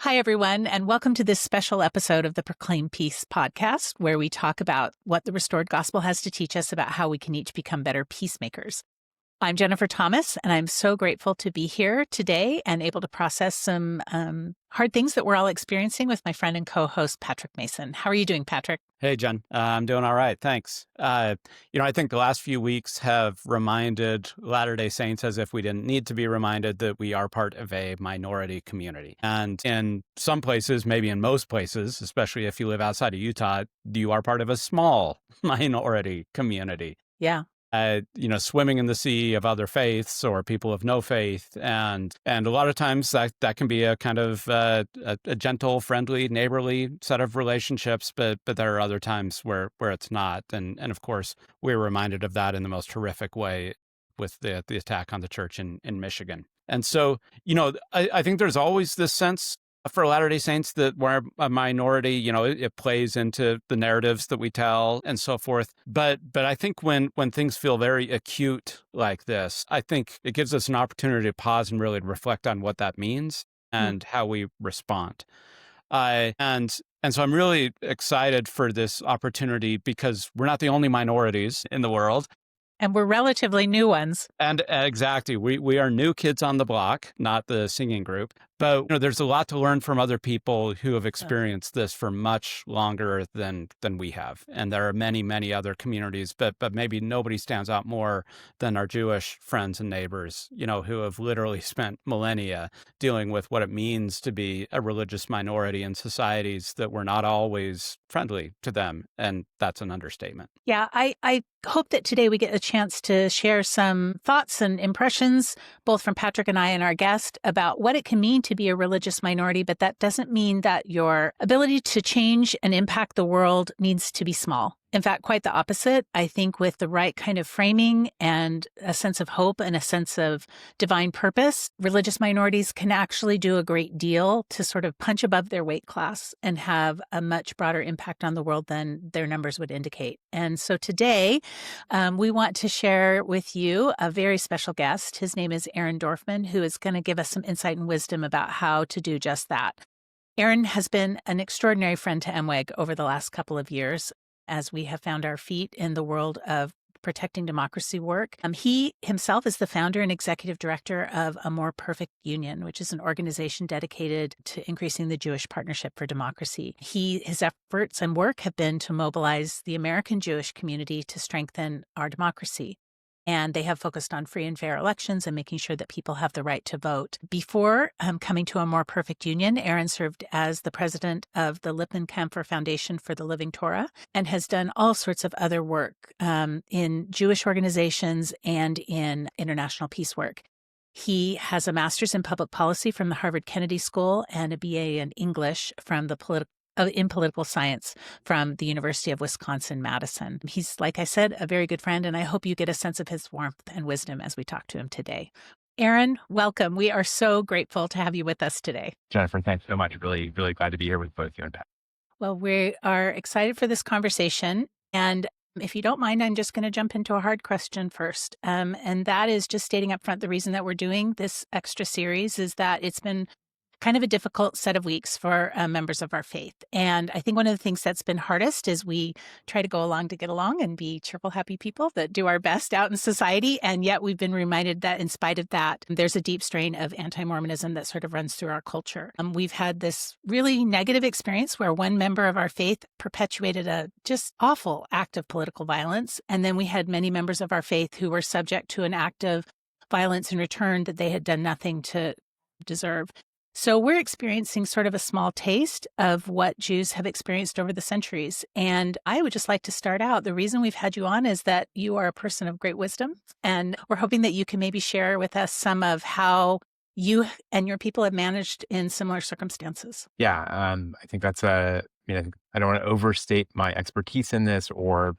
Hi, everyone, and welcome to this special episode of the Proclaim Peace podcast, where we talk about what the restored gospel has to teach us about how we can each become better peacemakers. I'm Jennifer Thomas, and I'm so grateful to be here today and able to process some hard things that we're all experiencing with my friend and co-host, Patrick Mason. How are you doing, Patrick? Hey, Jen. I'm doing all right. Thanks. I think the last few weeks have reminded Latter-day Saints, as if we didn't need to be reminded, that we are part of a minority community. And in some places, maybe in most places, especially if you live outside of Utah, you are part of a small minority community. Yeah. Swimming in the sea of other faiths or people of no faith. And a lot of times that can be a kind of a gentle, friendly, neighborly set of relationships, but there are other times where it's not. And of course, we're reminded of that in the most horrific way with the attack on the church in Michigan. And so, I think there's always this sense for Latter-day Saints that we're a minority, it plays into the narratives that we tell and so forth. But I think when things feel very acute like this, I think it gives us an opportunity to pause and really reflect on what that means and how we respond. And so I'm really excited for this opportunity because we're not the only minorities in the world. And we're relatively new ones. And exactly. We are new kids on the block, not the singing group. But there's a lot to learn from other people who have experienced this for much longer than we have. And there are many, many other communities, but maybe nobody stands out more than our Jewish friends and neighbors, who have literally spent millennia dealing with what it means to be a religious minority in societies that were not always friendly to them. And that's an understatement. Yeah, I hope that today we get a chance to share some thoughts and impressions, both from Patrick and I and our guest, about what it can mean to be a religious minority. But that doesn't mean that your ability to change and impact the world needs to be small. In fact, quite the opposite. I think with the right kind of framing and a sense of hope and a sense of divine purpose, religious minorities can actually do a great deal to sort of punch above their weight class and have a much broader impact on the world than their numbers would indicate. And so today, we want to share with you a very special guest. His name is Aaron Dorfman, who is going to give us some insight and wisdom about how to do just that. Aaron has been an extraordinary friend to MWEG over the last couple of years, as we have found our feet in the world of protecting democracy work. He himself is the founder and executive director of A More Perfect Union, which is an organization dedicated to increasing the Jewish partnership for democracy. His efforts and work have been to mobilize the American Jewish community to strengthen our democracy. And they have focused on free and fair elections and making sure that people have the right to vote. Before coming to A More Perfect Union, Aaron served as the president of the Lippenkamfer Foundation for the Living Torah and has done all sorts of other work in Jewish organizations and in international peace work. He has a master's in public policy from the Harvard Kennedy School and a BA in English from the in political science from the University of Wisconsin-Madison. He's, like I said, a very good friend, and I hope you get a sense of his warmth and wisdom as we talk to him today. Aaron, welcome. We are so grateful to have you with us today. Jennifer, thanks so much. Really, really glad to be here with both you and Pat. Well, we are excited for this conversation. And if you don't mind, I'm just going to jump into a hard question first. And that is just stating up front, the reason that we're doing this extra series is that it's been kind of a difficult set of weeks for members of our faith. And I think one of the things that's been hardest is we try to go along to get along and be cheerful, happy people that do our best out in society. And yet we've been reminded that in spite of that, there's a deep strain of anti-Mormonism that sort of runs through our culture. We've had this really negative experience where one member of our faith perpetuated a just awful act of political violence. And then we had many members of our faith who were subject to an act of violence in return that they had done nothing to deserve. So we're experiencing sort of a small taste of what Jews have experienced over the centuries. And I would just like to start out. The reason we've had you on is that you are a person of great wisdom. And we're hoping that you can maybe share with us some of how you and your people have managed in similar circumstances. Yeah, I think that's I don't want to overstate my expertise in this or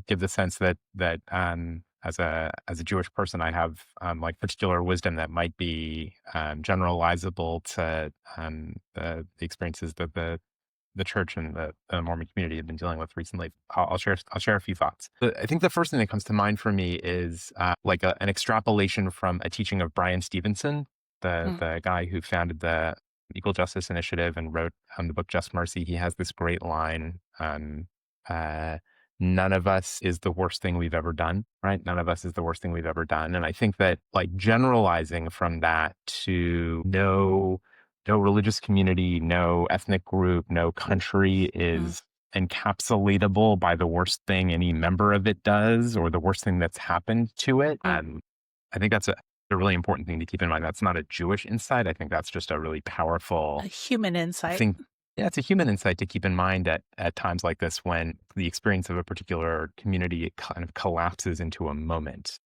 give the sense that as a Jewish person, I have like particular wisdom that might be generalizable to the experiences that the church and the Mormon community have been dealing with recently. I'll share a few thoughts. I think the first thing that comes to mind for me is like an extrapolation from a teaching of Brian Stevenson, the guy who founded the Equal Justice Initiative and wrote the book Just Mercy. He has this great line. Uh, None of us is the worst thing we've ever done, right? None of us is the worst thing we've ever done. And I think that like generalizing from that to no religious community, no ethnic group, no country is encapsulatable by the worst thing any member of it does or the worst thing that's happened to it. I think that's a really important thing to keep in mind. That's not a Jewish insight. I think that's just a really powerful A human insight. thing. Yeah, it's a human insight to keep in mind at times like this when the experience of a particular community kind of collapses into a moment.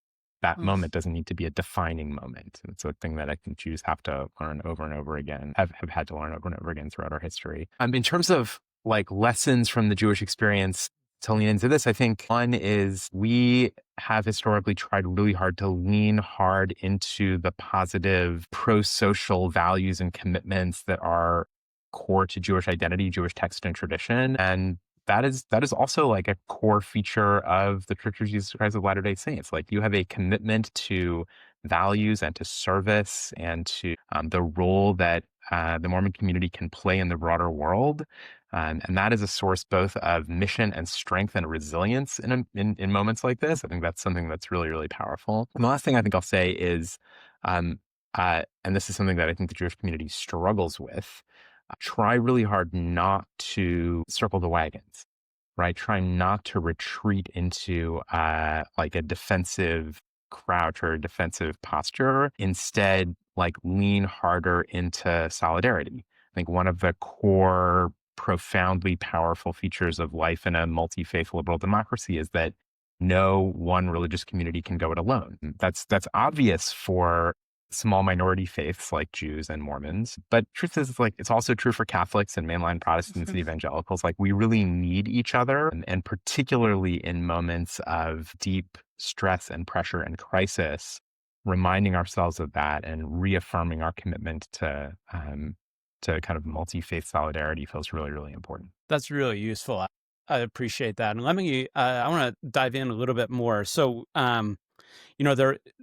That moment doesn't need to be a defining moment. It's a thing that I think Jews have to learn over and over again, have had to learn over and over again throughout our history. In terms of like lessons from the Jewish experience, to lean into this, I think one is we have historically tried really hard to lean hard into the positive pro-social values and commitments that are core to Jewish identity, Jewish text and tradition. And that is also like a core feature of the Church of Jesus Christ of Latter-day Saints. Like you have a commitment to values and to service and to the role that the Mormon community can play in the broader world. And that is a source both of mission and strength and resilience in moments like this. I think that's something that's really, really powerful. And the last thing I think I'll say is, and this is something that I think the Jewish community struggles with, try really hard not to circle the wagons, right? Try not to retreat into like a defensive crouch or a defensive posture. Instead, like lean harder into solidarity. I think one of the core profoundly powerful features of life in a multi-faith liberal democracy is that no one religious community can go it alone. That's obvious for small minority faiths like Jews and Mormons. But truth is, like, it's also true for Catholics and mainline Protestants and evangelicals. Like, we really need each other, and particularly in moments of deep stress and pressure and crisis, reminding ourselves of that and reaffirming our commitment to kind of multi-faith solidarity feels really, really important. That's really useful. I appreciate that. And let me, I want to dive in a little bit more. So,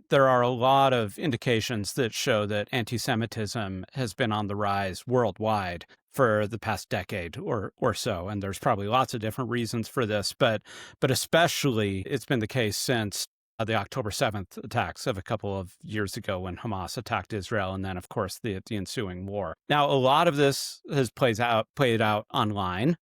there are a lot of indications that show that anti-Semitism has been on the rise worldwide for the past decade or so. And there's probably lots of different reasons for this, but especially it's been the case since the October 7th attacks of a couple of years ago when Hamas attacked Israel, and then, of course, the ensuing war. Now, a lot of this has played out online,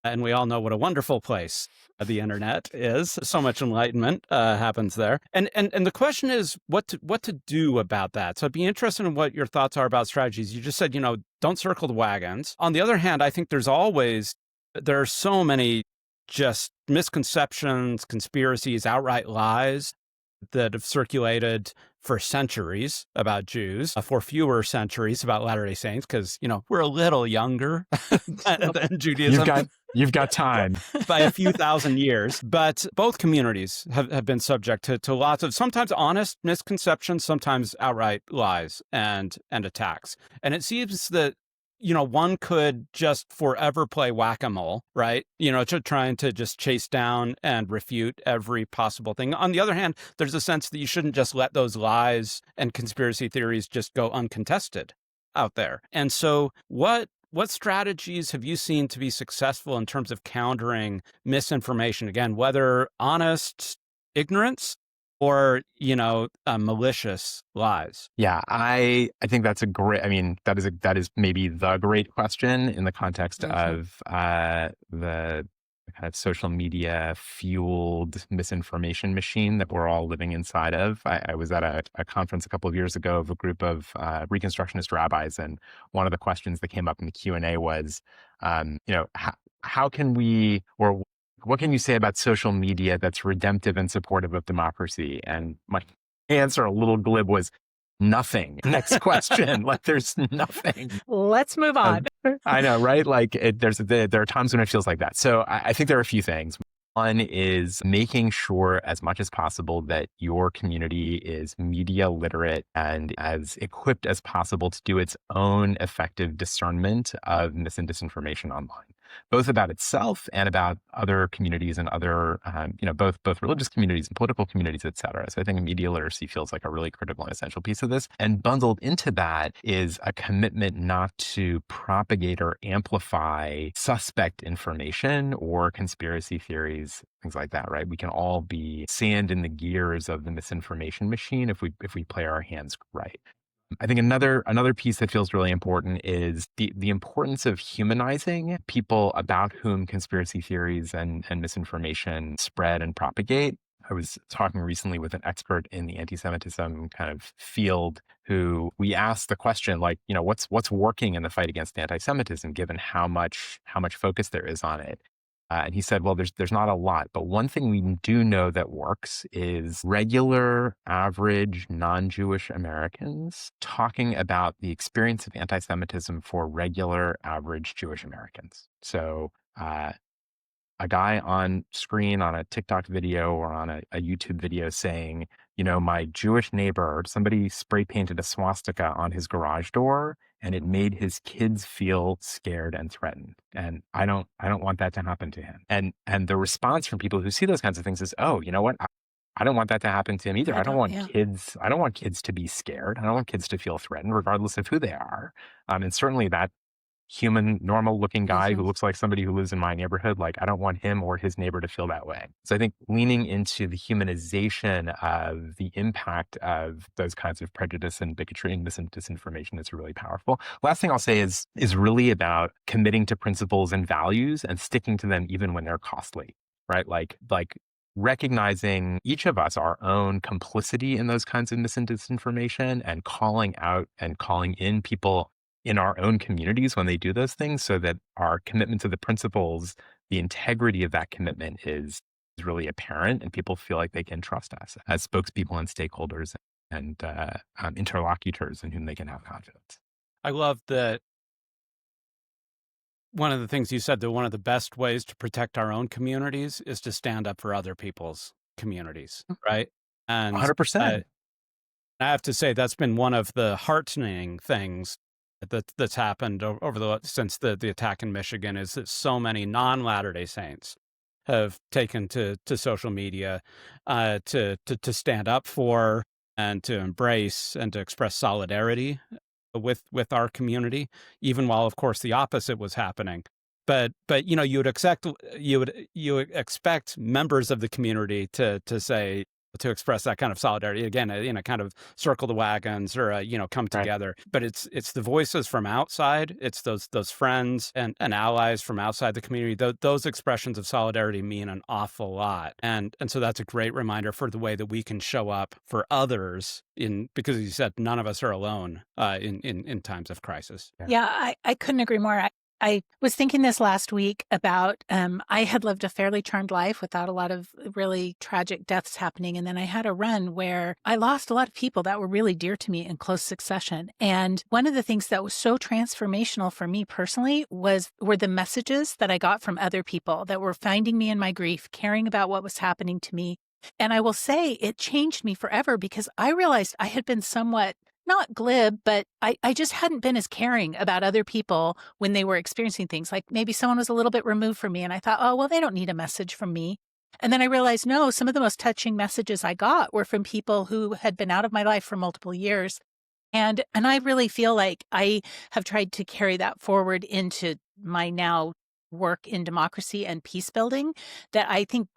and we all know what a wonderful place the internet is. So much enlightenment happens there. And the question is what to do about that. So I'd be interested in what your thoughts are about strategies. You just said, don't circle the wagons. On the other hand, I think there are so many just misconceptions, conspiracies, outright lies that have circulated for centuries about Jews, for fewer centuries about Latter-day Saints, because, we're a little younger than Judaism. You've got time. By a few thousand years. But both communities have been subject to lots of sometimes honest misconceptions, sometimes outright lies and attacks. And it seems that one could just forever play whack-a-mole, right? Trying to just chase down and refute every possible thing. On the other hand, there's a sense that you shouldn't just let those lies and conspiracy theories just go uncontested out there. And so what strategies have you seen to be successful in terms of countering misinformation? Again, whether honest ignorance or, malicious lies? Yeah, I think that's that is maybe the great question in the context of the kind of social media fueled misinformation machine that we're all living inside of. I was at a conference a couple of years ago of a group of Reconstructionist rabbis, and one of the questions that came up in the Q&A was, how can we, or what can you say about social media that's redemptive and supportive of democracy? And my answer, a little glib, was nothing. Next question. Like, there's nothing. Let's move on. I know, right? Like, there are times when it feels like that. So I think there are a few things. One is making sure as much as possible that your community is media literate and as equipped as possible to do its own effective discernment of mis and disinformation online. both about itself and about other communities and other, both religious communities and political communities, et cetera. So I think media literacy feels like a really critical and essential piece of this. And bundled into that is a commitment not to propagate or amplify suspect information or conspiracy theories, things like that, right? We can all be sand in the gears of the misinformation machine if we play our hands right. I think another piece that feels really important is the importance of humanizing people about whom conspiracy theories and misinformation spread and propagate. I was talking recently with an expert in the anti-Semitism kind of field who we asked the question, like, what's working in the fight against anti-Semitism, given how much focus there is on it. And he said, well, there's not a lot, but one thing we do know that works is regular, average, non-Jewish Americans talking about the experience of anti-Semitism for regular, average Jewish Americans. So a guy on screen on a TikTok video or on a YouTube video saying, my Jewish neighbor, somebody spray painted a swastika on his garage door and it made his kids feel scared and threatened. And I don't want that to happen to him. And the response from people who see those kinds of things is, oh, you know what? I don't want that to happen to him either. I don't want kids to be scared. I don't want kids to feel threatened, regardless of who they are. And certainly that human, normal looking guy who looks like somebody who lives in my neighborhood, like I don't want him or his neighbor to feel that way. So I think leaning into the humanization of the impact of those kinds of prejudice and bigotry and disinformation is really powerful. Last thing I'll say is really about committing to principles and values and sticking to them even when they're costly, right? Like recognizing each of us our own complicity in those kinds of mis and disinformation and calling out and calling in people in our own communities when they do those things, so that our commitment to the principles, the integrity of that commitment is really apparent and people feel like they can trust us as spokespeople and stakeholders and interlocutors in whom they can have confidence. I love that one of the things you said, that one of the best ways to protect our own communities is to stand up for other people's communities, right? And 100%. I have to say that's been one of the heartening things that's happened since the attack in Michigan, is that so many non-Latter-day Saints have taken to social media to stand up for and to embrace and to express solidarity with our community, even while, of course, the opposite was happening. But you would expect members of the community to express that kind of solidarity again, kind of circle the wagons or come together. Right. But it's the voices from outside. It's those friends and allies from outside the community. Those expressions of solidarity mean an awful lot, and so that's a great reminder for the way that we can show up for others because, as you said, none of us are alone in times of crisis. Yeah, I couldn't agree more. I was thinking this last week about, I had lived a fairly charmed life without a lot of really tragic deaths happening. And then I had a run where I lost a lot of people that were really dear to me in close succession. And one of the things that was so transformational for me personally were the messages that I got from other people that were finding me in my grief, caring about what was happening to me. And I will say it changed me forever, because I realized I had been somewhat not glib, but I just hadn't been as caring about other people when they were experiencing things. Like maybe someone was a little bit removed from me and I thought, oh, well, they don't need a message from me. And then I realized, no, some of the most touching messages I got were from people who had been out of my life for multiple years. And I really feel like I have tried to carry that forward into my now work in democracy and peace building, that I think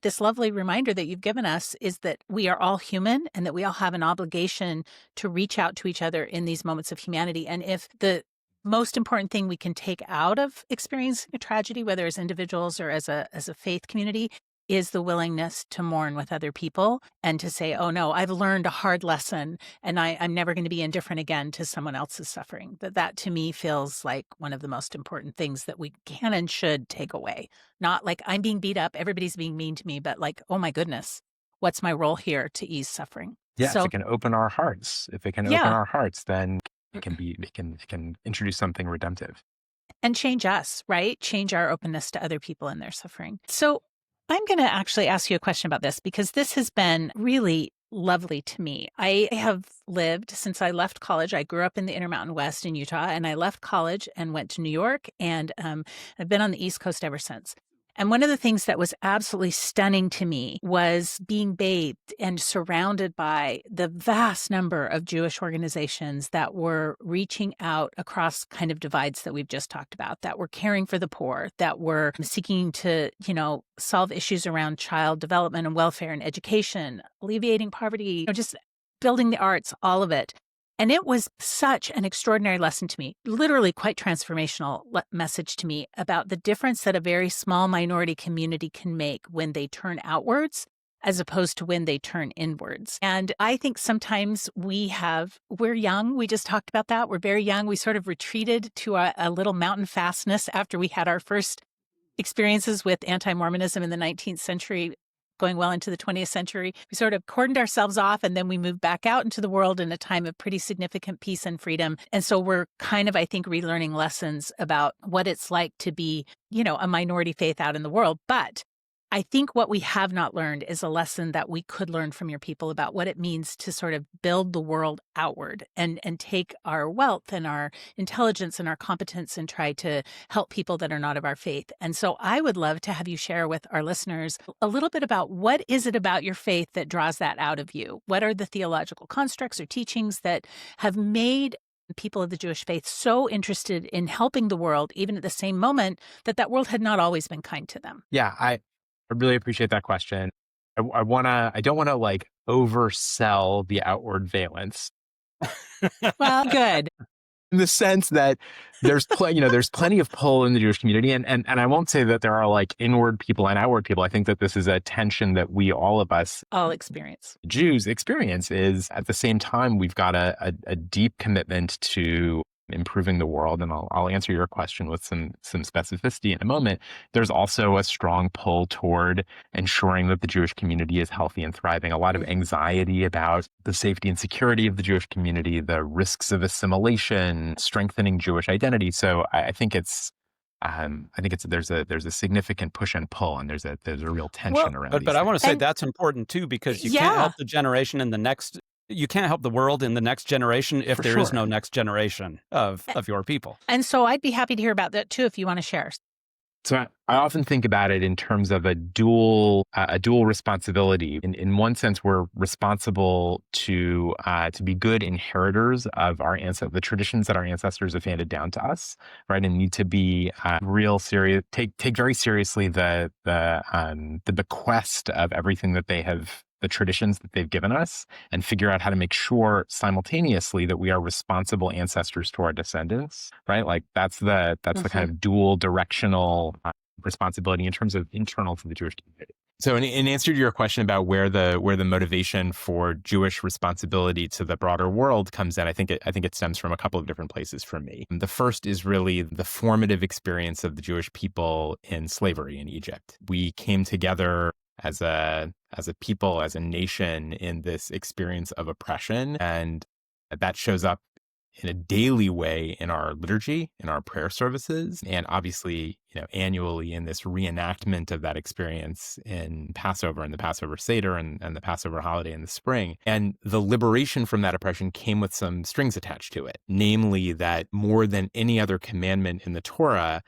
this lovely reminder that you've given us is that we are all human and that we all have an obligation to reach out to each other in these moments of humanity. And if the most important thing we can take out of experiencing a tragedy, whether as individuals or as a faith community, is the willingness to mourn with other people and to say, oh no, I've learned a hard lesson and I'm never going to be indifferent again to someone else's suffering. That to me feels like one of the most important things that we can and should take away. Not like I'm being beat up, everybody's being mean to me, but like, oh my goodness, what's my role here to ease suffering? Yeah, so, if it can open our hearts, then it can introduce something redemptive. And change us, right? Change our openness to other people and their suffering. So I'm going to actually ask you a question about this, because this has been really lovely to me. I have lived since I left college. I grew up in the Intermountain West in Utah, and I left college and went to New York, and I've been on the East Coast ever since. And one of the things that was absolutely stunning to me was being bathed and surrounded by the vast number of Jewish organizations that were reaching out across kind of divides that we've just talked about, that were caring for the poor, that were seeking to, solve issues around child development and welfare and education, alleviating poverty, just building the arts, all of it. And it was such an extraordinary lesson to me, literally quite transformational message to me about the difference that a very small minority community can make when they turn outwards as opposed to when they turn inwards. And I think sometimes we're young. We just talked about that. We're very young. We sort of retreated to a little mountain fastness after we had our first experiences with anti-Mormonism in the 19th century, going well into the 20th century. We sort of cordoned ourselves off, and then we moved back out into the world in a time of pretty significant peace and freedom. And so we're kind of, I think, relearning lessons about what it's like to be, a minority faith out in the world. But I think what we have not learned is a lesson that we could learn from your people about what it means to sort of build the world outward and take our wealth and our intelligence and our competence and try to help people that are not of our faith. And so I would love to have you share with our listeners a little bit about what is it about your faith that draws that out of you? What are the theological constructs or teachings that have made people of the Jewish faith so interested in helping the world, even at the same moment that world had not always been kind to them? Yeah, I really appreciate that question. I don't want to like oversell the outward valence. Well, good. In the sense that there's plenty of pull in the Jewish community, and I won't say that there are like inward people and outward people. I think that this is a tension that all of us experience. Jews experience. Is at the same time we've got a deep commitment to improving the world, and I'll answer your question with some specificity in a moment. There's also a strong pull toward ensuring that the Jewish community is healthy and thriving. A lot of anxiety about the safety and security of the Jewish community, the risks of assimilation, strengthening Jewish identity. So I think there's a significant push and pull, and there's a real tension around. But I want to say that's important too, because you can't help the generation in the next. You can't help the world in the next generation if there is no next generation of your people. And so I'd be happy to hear about that too, if you want to share. So I often think about it in terms of a dual responsibility. In one sense, we're responsible to be good inheritors of the traditions that our ancestors have handed down to us, right? And need to be real serious, take very seriously the bequest of everything that they have, the traditions that they've given us, and figure out how to make sure simultaneously that we are responsible ancestors to our descendants, right? Like that's the kind of dual directional responsibility in terms of internal to the Jewish community. So in answer to your question about where the motivation for Jewish responsibility to the broader world comes in, I think it stems from a couple of different places for me. The first is really the formative experience of the Jewish people in slavery in Egypt. We came together as a people, as a nation, in this experience of oppression. And that shows up in a daily way in our liturgy, in our prayer services, and obviously, annually in this reenactment of that experience in Passover and the Passover Seder and the Passover holiday in the spring. And the liberation from that oppression came with some strings attached to it, namely that more than any other commandment in the Torah,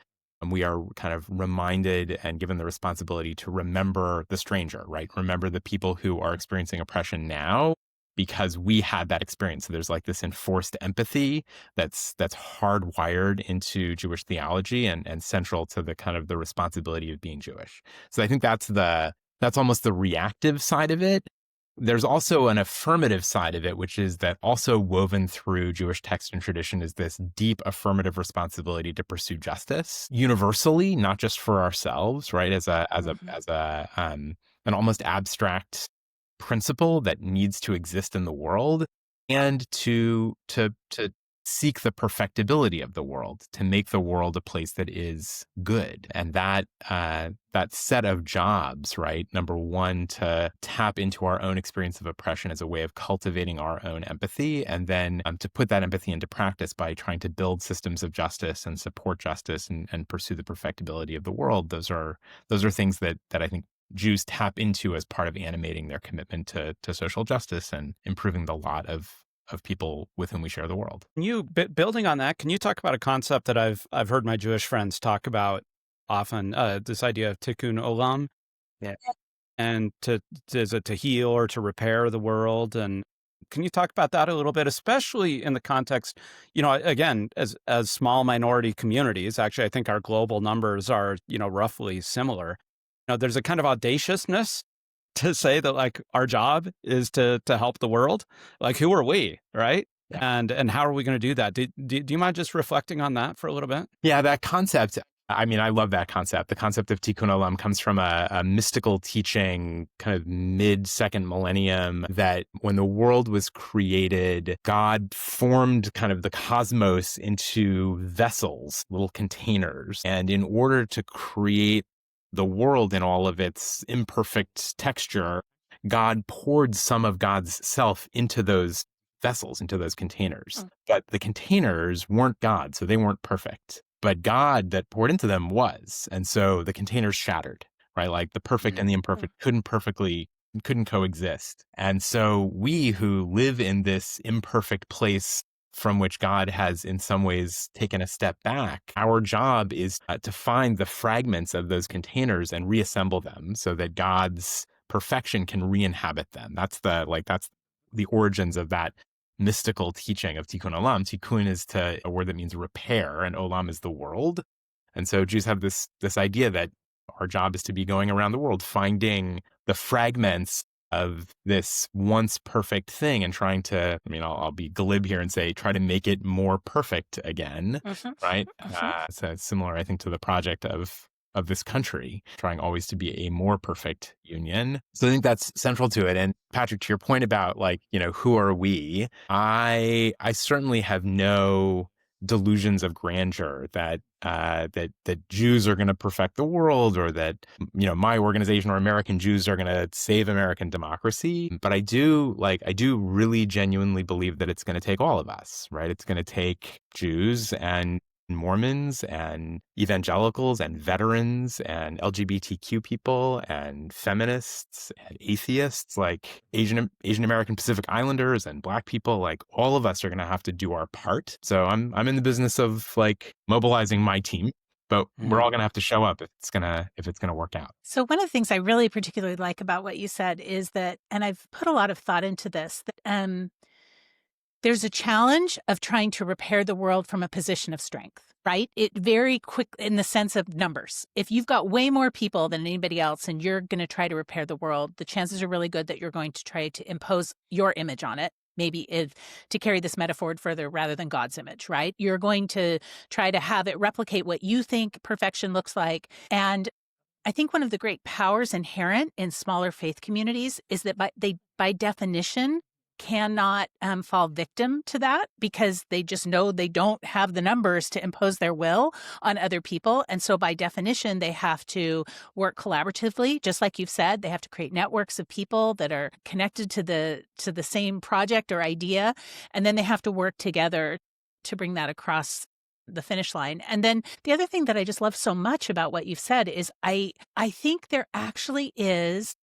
we are kind of reminded and given the responsibility to remember the stranger, right? Remember the people who are experiencing oppression now because we had that experience. So there's like this enforced empathy that's hardwired into Jewish theology and central to the kind of the responsibility of being Jewish. So I think that's almost the reactive side of it. There's also an affirmative side of it, which is that also woven through Jewish text and tradition is this deep affirmative responsibility to pursue justice universally, not just for ourselves, right? As an almost abstract principle that needs to exist in the world, and to seek the perfectibility of the world, to make the world a place that is good. And that set of jobs, right? Number one, to tap into our own experience of oppression as a way of cultivating our own empathy, and then to put that empathy into practice by trying to build systems of justice and support justice and pursue the perfectibility of the world. Those are things that I think Jews tap into as part of animating their commitment to social justice and improving the lot of people with whom we share the world. Building on that, can you talk about a concept that I've heard my Jewish friends talk about often? This idea of tikkun olam, Yeah. and is it to heal or to repair the world? And can you talk about that a little bit, especially in the context, again, as small minority communities? Actually, I think our global numbers are, roughly similar. There's a kind of audaciousness to say that, like, our job is to help the world. Like, who are we, right? Yeah. And how are we going to do that? Do you mind just reflecting on that for a little bit? Yeah, that concept. I mean, I love that concept. The concept of tikkun olam comes from a mystical teaching kind of mid-second millennium that when the world was created, God formed kind of the cosmos into vessels, little containers. And in order to create the world in all of its imperfect texture, God poured some of God's self into those vessels, into those containers. But the containers weren't God, so they weren't perfect. But God that poured into them was. And so the containers shattered, right? Like the perfect and the imperfect couldn't coexist. And so we who live in this imperfect place from which God has in some ways taken a step back, our job is to find the fragments of those containers and reassemble them so that God's perfection can re-inhabit them. That's the origins of that mystical teaching of tikkun olam. Tikkun is a word that means repair, and olam is the world. And so Jews have this idea that our job is to be going around the world, finding the fragments of this once perfect thing and trying to, I'll be glib here and say, try to make it more perfect again, right? So it's similar, I think, to the project of this country, trying always to be a more perfect union. So I think that's central to it. And Patrick, to your point about who are we? I certainly have no delusions of grandeur that Jews are going to perfect the world, or that my organization or American Jews are going to save American democracy. But I do really genuinely believe that it's going to take all of us, right? It's going to take Jews and Mormons and evangelicals and veterans and LGBTQ people and feminists and atheists, like Asian American Pacific Islanders and Black people. Like, all of us are going to have to do our part. So I'm in the business of mobilizing my team, but we're all going to have to show up if it's gonna work out. So one of the things I really particularly like about what you said is that, and I've put a lot of thought into this, that there's a challenge of trying to repair the world from a position of strength, right? It very quick in the sense of numbers. If you've got way more people than anybody else and you're going to try to repair the world, the chances are really good that you're going to try to impose your image on it. Maybe to carry this metaphor further, rather than God's image, right? You're going to try to have it replicate what you think perfection looks like. And I think one of the great powers inherent in smaller faith communities is that by definition, cannot fall victim to that, because they just know they don't have the numbers to impose their will on other people. And so by definition, they have to work collaboratively. Just like you've said, they have to create networks of people that are connected to the same project or idea. And then they have to work together to bring that across the finish line. And then the other thing that I just love so much about what you've said is I think there actually is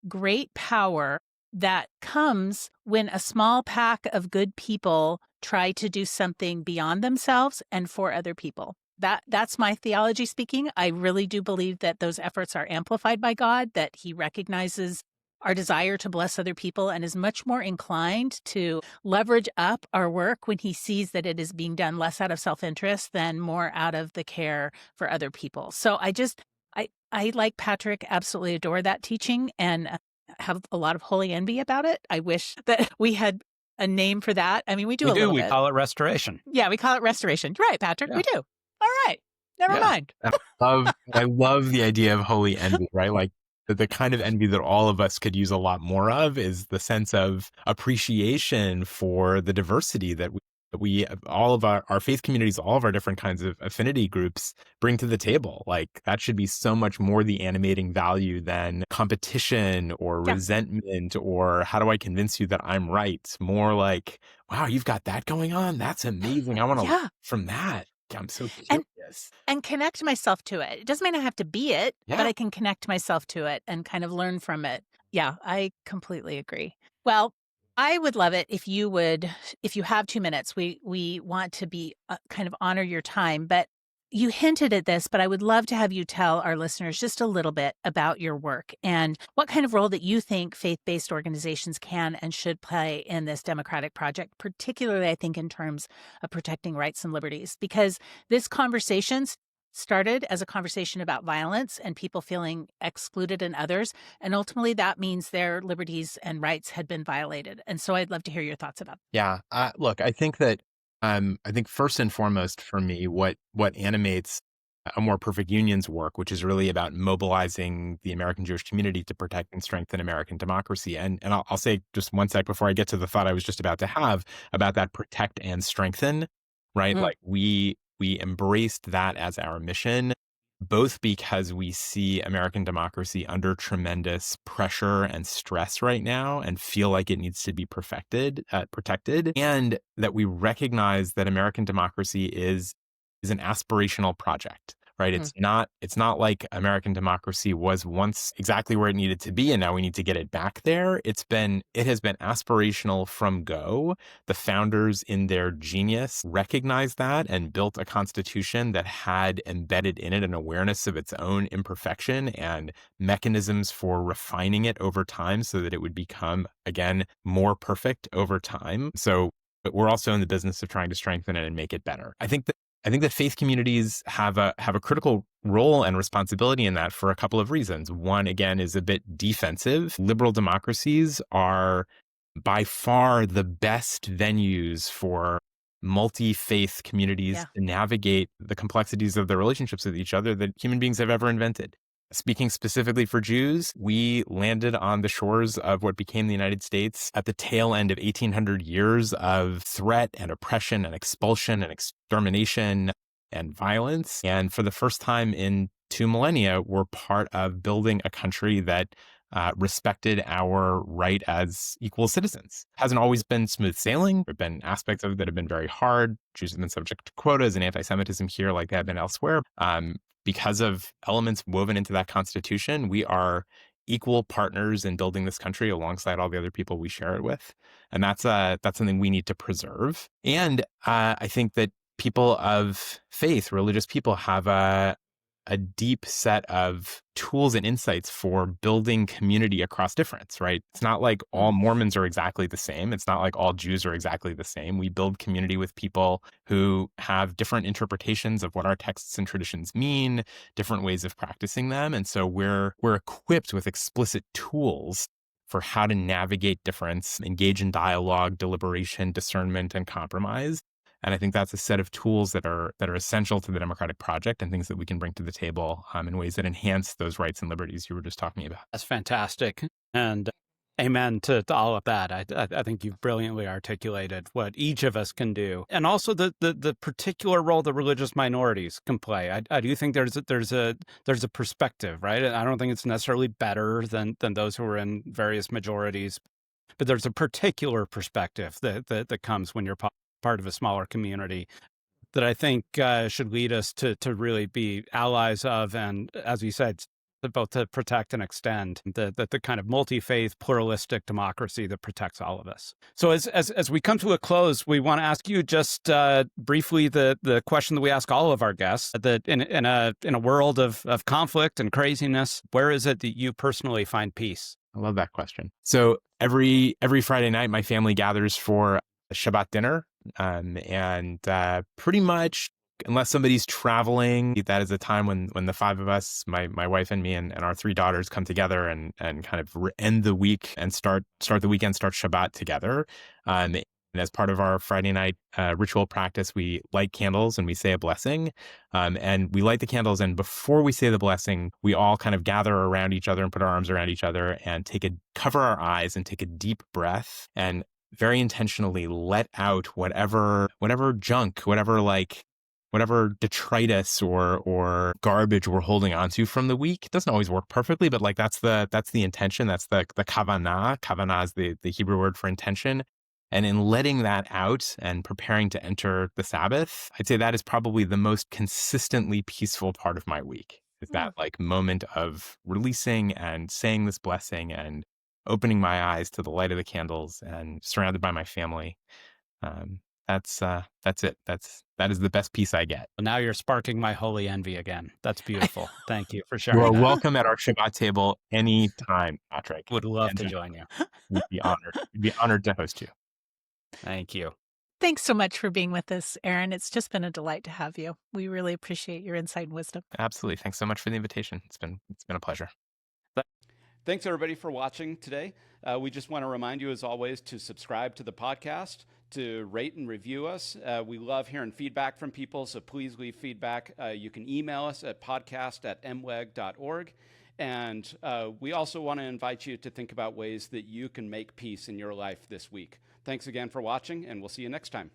great power that comes when a small pack of good people try to do something beyond themselves and for other people. That's my theology speaking. I really do believe that those efforts are amplified by God, that He recognizes our desire to bless other people and is much more inclined to leverage up our work when He sees that it is being done less out of self-interest than more out of the care for other people. So I like Patrick, absolutely adore that teaching and have a lot of holy envy about it. I wish that we had a name for that. I mean, we do a little bit. We call it restoration. Yeah, we call it restoration. You're right, Patrick. Yeah. We do. All right. Never mind. I love the idea of holy envy, right? Like the kind of envy that all of us could use a lot more of is the sense of appreciation for the diversity that we all of our faith communities, all of our different kinds of affinity groups bring to the table. Like, that should be so much more the animating value than competition or resentment or how do I convince you that I'm right? More like, wow, you've got that going on? That's amazing. I want to learn from that. I'm so And curious. and connect myself to it. It doesn't mean I have to be it, but Yeah. I can connect myself to it and kind of learn from it. Yeah, I completely agree. Well, I would love it if you would, if you have 2 minutes, we want to be kind of honor your time, but you hinted at this, but I would love to have you tell our listeners just a little bit about your work and what kind of role that you think faith-based organizations can and should play in this democratic project, particularly I think in terms of protecting rights and liberties, because this conversation started as a conversation about violence and people feeling excluded and others. And ultimately, that means their liberties and rights had been violated. And so I'd love to hear your thoughts about Yeah. Look, I think that I think first and foremost for me, what animates a More Perfect Union's work, which is really about mobilizing the American Jewish community to protect and strengthen American democracy. And I'll say just one sec before I get to the thought I was just about to have about that protect and strengthen, right? that. Like we embraced that as our mission, both because we see American democracy under tremendous pressure and stress right now and feel like it needs to be protected, and that we recognize that American democracy is an aspirational project, right? Mm. It's not like American democracy was once exactly where it needed to be and now we need to get it back there. It has been aspirational from go. The founders in their genius recognized that and built a constitution that had embedded in it an awareness of its own imperfection and mechanisms for refining it over time so that it would become, again, more perfect over time. So, but we're also in the business of trying to strengthen it and make it better. I think that faith communities have a critical role and responsibility in that for a couple of reasons. One, again, is a bit defensive. Liberal democracies are by far the best venues for multi-faith communities Yeah. to navigate the complexities of their relationships with each other that human beings have ever invented. Speaking specifically for Jews, we landed on the shores of what became the United States at the tail end of 1800 years of threat and oppression and expulsion and extermination and violence. And for the first time in 2 millennia, we're part of building a country that respected our right as equal citizens. Hasn't always been smooth sailing. There have been aspects of it that have been very hard. Jews have been subject to quotas and anti-Semitism here like they have been elsewhere. Because of elements woven into that Constitution, we are equal partners in building this country alongside all the other people we share it with. And that's something we need to preserve. And I think that people of faith, religious people, have a deep set of tools and insights for building community across difference, right? It's not like all Mormons are exactly the same. It's not like all Jews are exactly the same. We build community with people who have different interpretations of what our texts and traditions mean, different ways of practicing them. And so we're equipped with explicit tools for how to navigate difference, engage in dialogue, deliberation, discernment, and compromise. And I think that's a set of tools that are essential to the democratic project and things that we can bring to the table in ways that enhance those rights and liberties you were just talking about. That's fantastic. And amen to all of that. I think you've brilliantly articulated what each of us can do. And also the particular role that religious minorities can play. I do think there's a perspective, right? I don't think it's necessarily better than those who are in various majorities, but there's a particular perspective that comes when you're part of a smaller community that I think should lead us to really be allies of, and as you said, both to protect and extend the kind of multi-faith, pluralistic democracy that protects all of us. So as we come to a close, we want to ask you just briefly the question that we ask all of our guests: that in a world of conflict and craziness, where is it that you personally find peace? I love that question. So every Friday night, my family gathers for a Shabbat dinner. And pretty much, unless somebody's traveling, that is a time when the five of us, my wife and me and our three daughters, come together and kind of end the week and start the weekend, start Shabbat together. And as part of our Friday night ritual practice, we light candles and we say a blessing. And we light the candles, and before we say the blessing, we all kind of gather around each other and put our arms around each other and cover our eyes and take a deep breath and very intentionally let out whatever junk, whatever detritus or garbage we're holding onto from the week. It doesn't always work perfectly, but like that's the intention. That's the kavanah. Kavanah is the Hebrew word for intention. And in letting that out and preparing to enter the Sabbath, I'd say that is probably the most consistently peaceful part of my week, is that like moment of releasing and saying this blessing and opening my eyes to the light of the candles and surrounded by my family. That's it. That is the best peace I get. Now you're sparking my holy envy again. That's beautiful. Thank you for You sharing are that. welcome at our Shabbat table anytime, Patrick. Would love And to join you. We'd be honored. We'd be honored to host you. Thank you. Thanks so much for being with us, Aaron. It's just been a delight to have you. We really appreciate your insight and wisdom. Absolutely. Thanks so much for the invitation. It's been a pleasure. Thanks, everybody, for watching today. We just want to remind you, as always, to subscribe to the podcast, to rate and review us. We love hearing feedback from people, so please leave feedback. You can email us at podcast@mweg.org. And we also want to invite you to think about ways that you can make peace in your life this week. Thanks again for watching, and we'll see you next time.